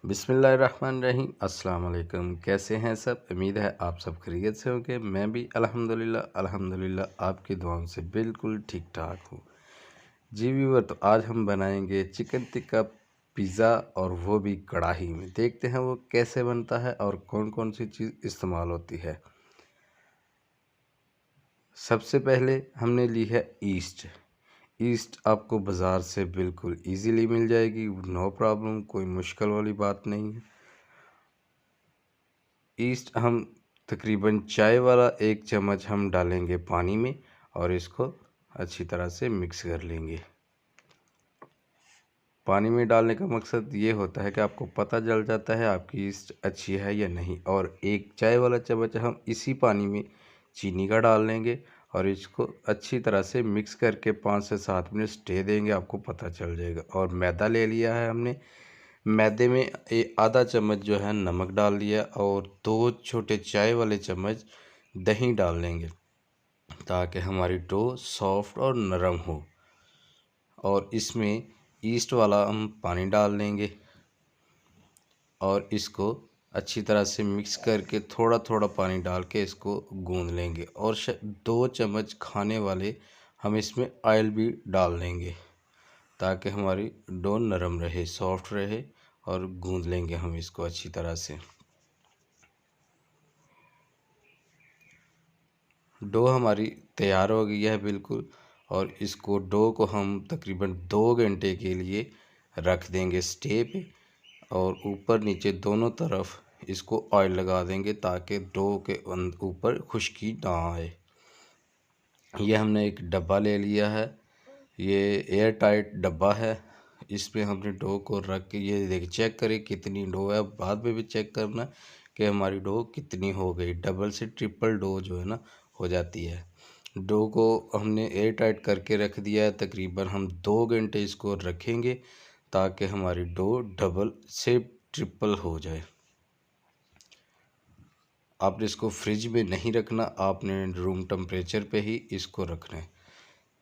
बिस्मिल्लाहिर्रहमानिर्रहीम। अस्सलाम वालेकुम। कैसे हैं सब? उम्मीद है आप सब खैरियत से होंगे। मैं भी अल्हम्दुलिल्लाह आपकी दुआओं से बिल्कुल ठीक ठाक हूँ। जी व्यूअर, तो आज हम बनाएंगे चिकन टिक्का पिज़्ज़ा, और वो भी कढ़ाई में। देखते हैं वो कैसे बनता है और कौन कौन सी चीज़ इस्तेमाल होती है। सबसे पहले हमने ली है ईस्ट। ईस्ट आपको बाज़ार से बिल्कुल इजीली मिल जाएगी, नो प्रॉब्लम, कोई मुश्किल वाली बात नहीं है। ईस्ट हम तकरीबन चाय वाला 1 चम्मच हम डालेंगे पानी में, और इसको अच्छी तरह से मिक्स कर लेंगे। पानी में डालने का मकसद ये होता है कि आपको पता चल जाता है आपकी ईस्ट अच्छी है या नहीं। और 1 चाय वाला चम्मच हम इसी पानी में चीनी का डाल लेंगे, और इसको अच्छी तरह से मिक्स करके 5 से 7 मिनट स्टे देंगे, आपको पता चल जाएगा। और मैदा ले लिया है हमने, मैदे में आधा चम्मच जो है नमक डाल दिया, और 2 छोटे चाय वाले चम्मच दही डाल लेंगे, ताकि हमारी डो सॉफ्ट और नरम हो। और इसमें ईस्ट वाला हम पानी डाल देंगे, और इसको अच्छी तरह से मिक्स करके थोड़ा थोड़ा पानी डाल के इसको गूंद लेंगे। और 2 चम्मच खाने वाले हम इसमें ऑयल भी डाल देंगे, ताकि हमारी डो नरम रहे, सॉफ्ट रहे। और गूंद लेंगे हम इसको अच्छी तरह से। डो हमारी तैयार हो गई है बिल्कुल। और इसको डो को हम तकरीबन 2 घंटे के लिए रख देंगे स्टे पे, और ऊपर नीचे दोनों तरफ इसको ऑयल लगा देंगे, ताकि डो के ऊपर खुश्की ना आए। ये हमने एक डब्बा ले लिया है, ये एयर टाइट डब्बा है। इसमें हमने डो को रख के, ये देख चेक करें कितनी डो है, बाद में भी चेक करना कि हमारी डो कितनी हो गई। डबल से ट्रिपल डो जो है ना हो जाती है। डो को हमने एयर टाइट करके रख दिया है। तकरीबन हम 2 घंटे इसको रखेंगे, ताकि हमारी डो डबल से ट्रिपल हो जाए। आपने इसको फ्रिज में नहीं रखना, आपने रूम टेम्परेचर पे ही इसको रखना है।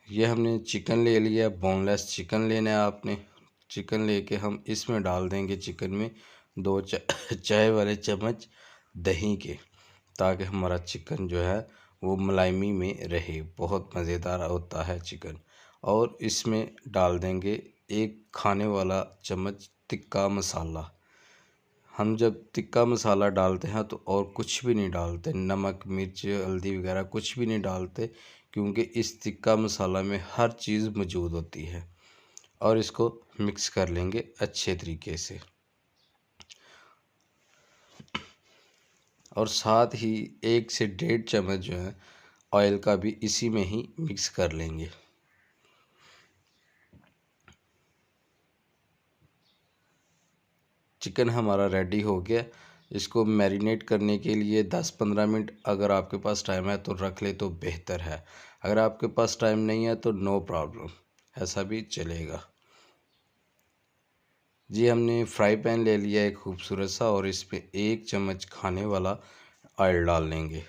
ये हमने चिकन ले लिया, बोनलेस चिकन लेना है आपने। चिकन लेके हम इसमें डाल देंगे चिकन में 2 चाय वाले चम्मच दही के, ताकि हमारा चिकन जो है वो मुलायमी में रहे। बहुत मज़ेदार होता है चिकन। और इसमें डाल देंगे 1 खाने वाला चम्मच टिक्का मसाला। हम जब टिक्का मसाला डालते हैं तो और कुछ भी नहीं डालते, नमक मिर्च हल्दी वगैरह कुछ भी नहीं डालते, क्योंकि इस टिक्का मसाला में हर चीज़ मौजूद होती है। और इसको मिक्स कर लेंगे अच्छे तरीके से। और साथ ही 1 से 1.5 चम्मच जो है ऑयल का भी इसी में ही मिक्स कर लेंगे। चिकन हमारा रेडी हो गया। इसको मैरिनेट करने के लिए 10-15 मिनट अगर आपके पास टाइम है तो रख ले तो बेहतर है। अगर आपके पास टाइम नहीं है तो नो प्रॉब्लम, ऐसा भी चलेगा। जी हमने फ्राई पैन ले लिया एक खूबसूरत सा, और इसमें 1 चम्मच खाने वाला ऑयल डाल लेंगे,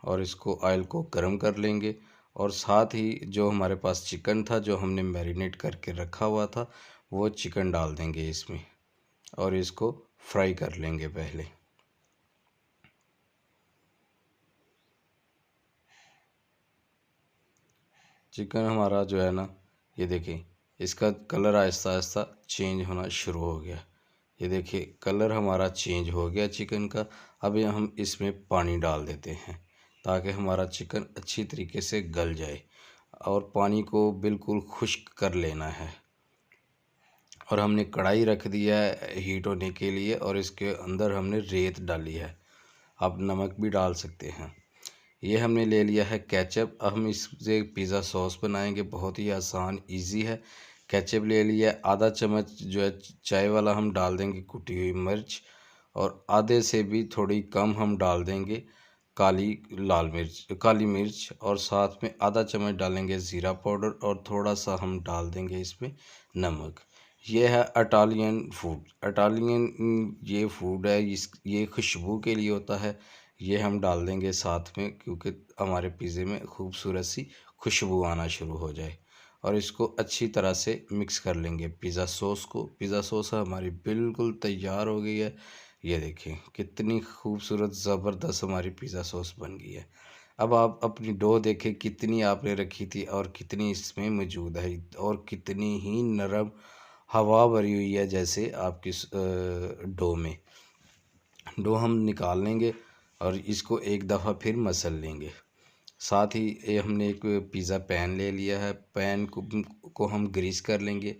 और इसको ऑयल को गर्म कर लेंगे। और साथ ही जो हमारे पास चिकन था, जो हमने मैरिनेट करके रखा हुआ था, वो चिकन डाल देंगे इसमें, और इसको फ्राई कर लेंगे पहले। चिकन हमारा जो है ना, ये देखिए इसका कलर आहिस्ता आहिस्ता चेंज होना शुरू हो गया। ये देखिए कलर हमारा चेंज हो गया चिकन का। अब ये हम इसमें पानी डाल देते हैं, ताकि हमारा चिकन अच्छी तरीके से गल जाए। और पानी को बिल्कुल खुश्क कर लेना है। और हमने कढ़ाई रख दिया है हीट होने के लिए, और इसके अंदर हमने रेत डाली है। आप नमक भी डाल सकते हैं। ये हमने ले लिया है केचप। अब हम इससे पिज़्ज़ा सॉस बनाएंगे, बहुत ही आसान इजी है। केचप ले लिया, आधा चम्मच जो है चाय वाला हम डाल देंगे कुटी हुई मिर्च, और आधे से भी थोड़ी कम हम डाल देंगे काली मिर्च। और साथ में आधा चम्मच डालेंगे ज़ीरा पाउडर, और थोड़ा सा हम डाल देंगे इसमें नमक। ये है इटालियन फूड। इटालियन ये फूड है, ये खुशबू के लिए होता है। ये हम डाल देंगे साथ में, क्योंकि हमारे पिज़्ज़े में खूबसूरत सी खुशबू आना शुरू हो जाए। और इसको अच्छी तरह से मिक्स कर लेंगे पिज़्ज़ा सॉस को। पिज़्ज़ा सॉस हमारी बिल्कुल तैयार हो गई है। ये देखिए कितनी खूबसूरत ज़बरदस्त हमारी पिज़्ज़ा सॉस बन गई है। अब आप अपनी डो देखें कितनी आपने रखी थी और कितनी इसमें मौजूद है और कितनी ही नरम हवा भरी हुई है जैसे आपकी डो में। डो हम निकाल लेंगे और इसको एक दफ़ा फिर मसल लेंगे। साथ ही ये हमने एक पिज़्ज़ा पैन ले लिया है। पैन को हम ग्रीस कर लेंगे,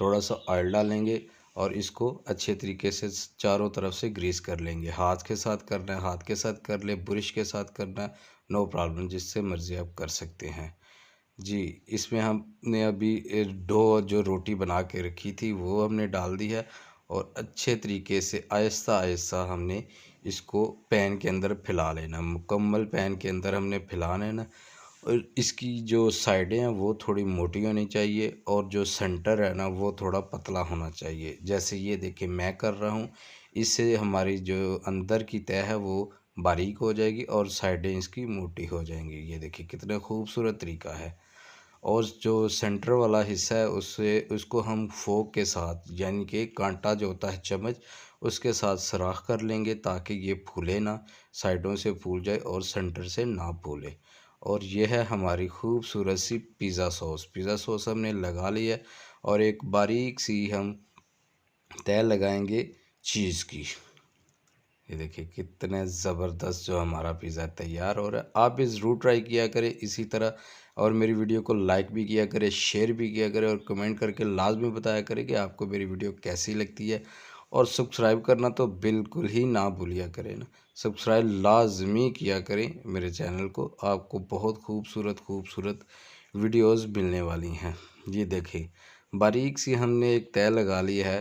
थोड़ा सा ऑयल डालेंगे और इसको अच्छे तरीके से चारों तरफ से ग्रीस कर लेंगे। हाथ के साथ करना है हाथ के साथ कर ले, ब्रश के साथ करना है, नो प्रॉब्लम, जिससे मर्ज़ी आप कर सकते हैं जी। इसमें हमने अभी डो जो रोटी बना के रखी थी वो हमने डाल दी है और अच्छे तरीके से आहिस्ता आहिस्ता हमने इसको पैन के अंदर फैला लेना, मुकम्मल पैन के अंदर हमने फैला लेना। और इसकी जो साइडें हैं वो थोड़ी मोटी होनी चाहिए और जो सेंटर है ना वो थोड़ा पतला होना चाहिए। जैसे ये देखिए मैं कर रहा हूँ, इससे हमारी जो अंदर की तह है वो बारीक हो जाएगी और साइडें इसकी मोटी हो जाएंगी। ये देखिए कितना खूबसूरत तरीका है। और जो सेंटर वाला हिस्सा है उससे उसको हम फोक के साथ यानी कि कांटा जो होता है चम्मच उसके साथ सुराख कर लेंगे ताकि ये फूले ना, साइडों से फूल जाए और सेंटर से ना फूले। और ये है हमारी खूबसूरत सी पिज़्ज़ा सॉस। पिज़्ज़ा सॉस हमने लगा ली है और एक बारीक सी हम तय लगाएंगे चीज़ की। ये देखिए कितने ज़बरदस्त जो हमारा पिज़्ज़ा तैयार हो रहा है। आप भी ज़रूर ट्राई किया करें इसी तरह और मेरी वीडियो को लाइक भी किया करें, शेयर भी किया करें और कमेंट करके लाजमी बताया करें कि आपको मेरी वीडियो कैसी लगती है। और सब्सक्राइब करना तो बिल्कुल ही ना भूलिया करें ना, सब्सक्राइब लाजमी किया करें मेरे चैनल को। आपको बहुत खूबसूरत खूबसूरत वीडियोज़ मिलने वाली हैं। ये देखें बारीक सी हमने एक तय लगा ली है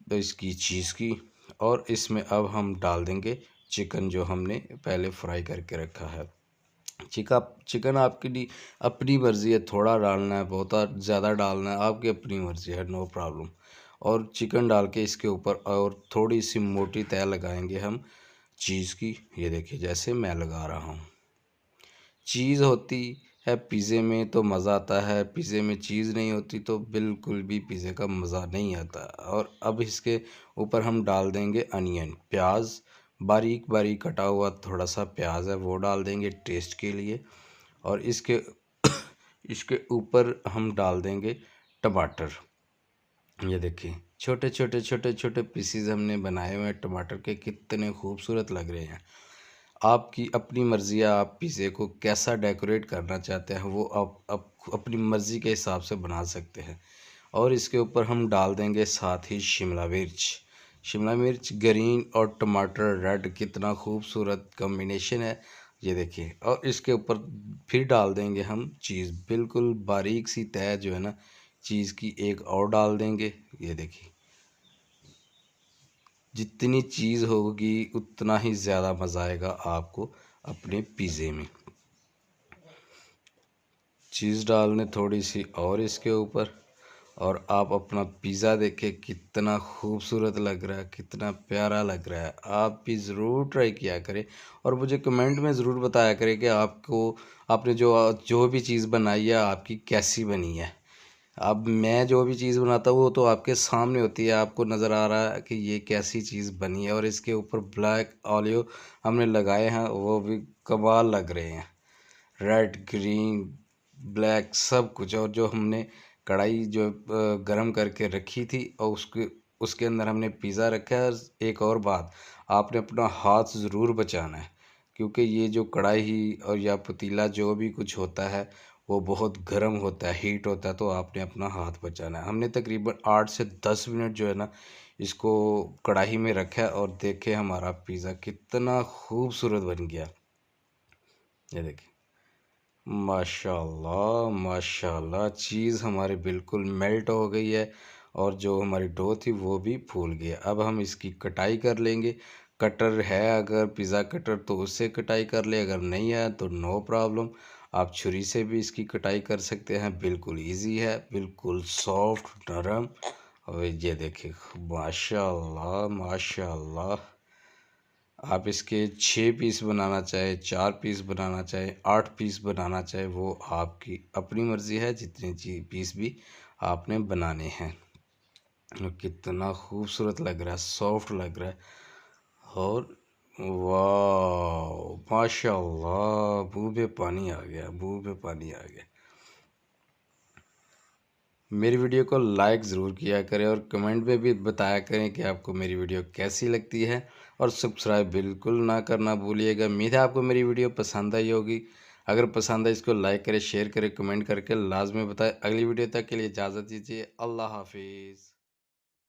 तो इसकी चीज़ की। और इसमें अब हम डाल देंगे चिकन जो हमने पहले फ्राई करके रखा है। चिकन आपके लिए अपनी मर्ज़ी है, थोड़ा डालना है बहुत ज़्यादा डालना है आपकी अपनी मर्ज़ी है, नो प्रॉब्लम। और चिकन डाल के इसके ऊपर और थोड़ी सी मोटी तय लगाएंगे हम चीज़ की। ये देखिए जैसे मैं लगा रहा हूँ। चीज़ होती है पिज़्ज़े में तो मज़ा आता है, पिज़्ज़े में चीज़ नहीं होती तो बिल्कुल भी पिज़्ज़े का मज़ा नहीं आता। और अब इसके ऊपर हम डाल देंगे अनियन, प्याज, बारीक बारीक कटा हुआ थोड़ा सा प्याज है वो डाल देंगे टेस्ट के लिए। और इसके इसके ऊपर हम डाल देंगे टमाटर। ये देखिए छोटे छोटे छोटे छोटे पीसीज हमने बनाए हुए हैं टमाटर के, कितने खूबसूरत लग रहे हैं। आपकी अपनी मर्ज़ी है, आप पिज़्ज़े को कैसा डेकोरेट करना चाहते हैं वो आप अपनी मर्ज़ी के हिसाब से बना सकते हैं। और इसके ऊपर हम डाल देंगे साथ ही शिमला मिर्च। शिमला मिर्च ग्रीन और टमाटर रेड, कितना खूबसूरत कॉम्बिनेशन है। ये देखिए और इसके ऊपर फिर डाल देंगे हम चीज़, बिल्कुल बारीक सी तय जो है ना चीज़ की एक और डाल देंगे। ये देखिए जितनी चीज़ होगी उतना ही ज़्यादा मज़ा आएगा आपको अपने पिज़्ज़े में। चीज़ डालने थोड़ी सी और इसके ऊपर और आप अपना पिज़्ज़ा देखें कितना खूबसूरत लग रहा है, कितना प्यारा लग रहा है। आप भी ज़रूर ट्राई किया करें और मुझे कमेंट में ज़रूर बताया करें कि आपने जो जो भी चीज़ बनाई है आपकी कैसी बनी है। अब मैं जो भी चीज़ बनाता हूँ वो तो आपके सामने होती है, आपको नज़र आ रहा है कि ये कैसी चीज़ बनी है। और इसके ऊपर ब्लैक ऑलिव हमने लगाए हैं वो भी कमाल लग रहे हैं, रेड ग्रीन ब्लैक सब कुछ। और जो हमने कढ़ाई जो गरम करके रखी थी और उसके उसके अंदर हमने पिज़्ज़ा रखा है। एक और बात, आपने अपना हाथ ज़रूर बचाना है क्योंकि ये जो कढ़ाई और या पतीला जो भी कुछ होता है वो बहुत गर्म होता है, हीट होता है, तो आपने अपना हाथ बचाना है। हमने तकरीबन 8 से 10 मिनट जो है ना इसको कढ़ाई में रखा है और देखे हमारा पिज़्ज़ा कितना खूबसूरत बन गया। ये देखिए माशाल्लाह माशाल्लाह चीज़ हमारी बिल्कुल मेल्ट हो गई है और जो हमारी डो थी वो भी फूल गई है। अब हम इसकी कटाई कर लेंगे। कटर है अगर पिज़्ज़ा कटर तो उससे कटाई कर ले, अगर नहीं है तो नो प्रॉब्लम, आप छुरी से भी इसकी कटाई कर सकते हैं। बिल्कुल इजी है, बिल्कुल सॉफ्ट नरम। और ये देखिए माशाल्लाह माशाल्लाह आप इसके 6 पीस बनाना चाहे, 4 पीस बनाना चाहे, 8 पीस बनाना चाहे, वो आपकी अपनी मर्ज़ी है, जितने पीस भी आपने बनाने हैं। कितना खूबसूरत लग रहा है, सॉफ्ट लग रहा है। और वाह माशाल्लाह, मुँह पे पानी आ गया, मुँह पे पानी आ गया। मेरी वीडियो को लाइक ज़रूर किया करें और कमेंट में भी बताया करें कि आपको मेरी वीडियो कैसी लगती है, और सब्सक्राइब बिल्कुल ना करना भूलिएगा। उम्मीद है आपको मेरी वीडियो पसंद आई होगी। अगर पसंद है इसको लाइक करें, शेयर करें, कमेंट करके लाजमी बताएं। अगली वीडियो तक के लिए इजाज़त दीजिए। अल्लाह हाफिज़।